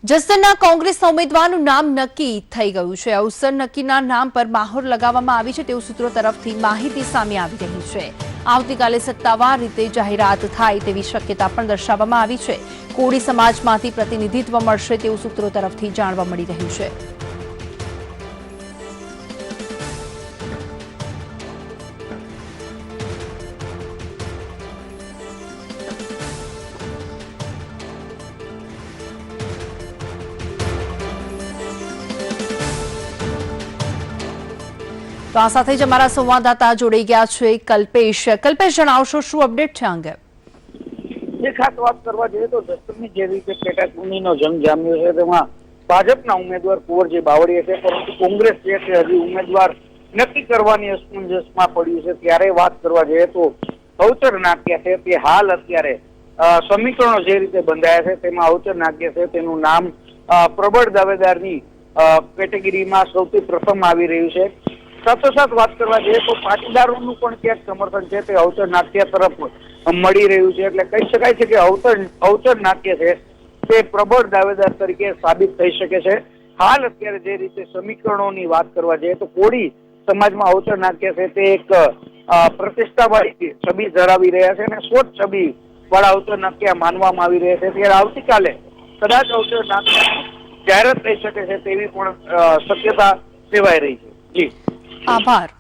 જસદણના કોંગ્રેસના ઉમેદવારનું નામ નક્કી થઈ ગયું છે। અવસર નક્કીના નામ પર મહોર લગાવવામાં આવી છે તેવું સૂત્રો તરફથી માહિતી સામે આવી રહી છે। આવતીકાલે સત્તાવાર રીતે જાહેરાત થાય તેવી શક્યતા પણ દર્શાવવામાં આવી છે। કોળી સમાજમાંથી પ્રતિનિધિત્વ મળશે તેવું સૂત્રો તરફથી જાણવા મળી રહ્યું છે। તો આ સાથે જ અમારા સંવાદદાતા જોડાઈ ગયા છે કલ્પેશ। કલ્પેશ, જણાવશો શું અપડેટ છે અંગે? જે ખાસ વાત કરવા જોઈએ તો જસદણની જે રીતે પેટા ચૂંટણીનો જંગ જામ્યો છે તેમાં ભાજપના ઉમેદવાર કુંવરજી બાવળીયા છે, પરંતુ કોંગ્રેસ જે છે હજી ઉમેદવાર નક્કી કરવાની અસમંજસમાં પડ્યું છે। ત્યારે વાત કરવા જોઈએ તો અવચર નાટ્ય છે તે હાલ અત્યારે સમીકરણો જે રીતે બંધાયા છે તેમાં અવચર નાટ્ય છે તેનું નામ પ્રબળ દાવેદારની કેટેગરીમાં સૌથી પ્રથમ આવી રહ્યું છે। સાથોસાથ વાત કરવા જઈએ તો પાટીદારોનું પણ ક્યાંક સમર્થન છે તે અવચર નાટ્ય તરફ મળી રહ્યું છે। એટલે કહી શકાય છે કે અવચર નાટ્ય છે તે પ્રબળ દાવેદાર તરીકે સાબિત થઈ શકે છે। હાલ અત્યારે જે રીતે સમીકરણોની વાત કરવા જઈએ તો કોળી સમાજમાં અવચર નાટ્ય છે તે એક પ્રતિષ્ઠાવાળી છબી ધરાવી રહ્યા છે અને સ્વચ્છ છબી વાળા અવચર નાટ્ય માનવામાં આવી રહ્યા છે। ત્યારે આવતીકાલે કદાચ અવચર નાટ્ય જાહેરાત થઈ શકે છે તેવી પણ શક્યતા સેવાઈ રહી છે। જી, આભાર।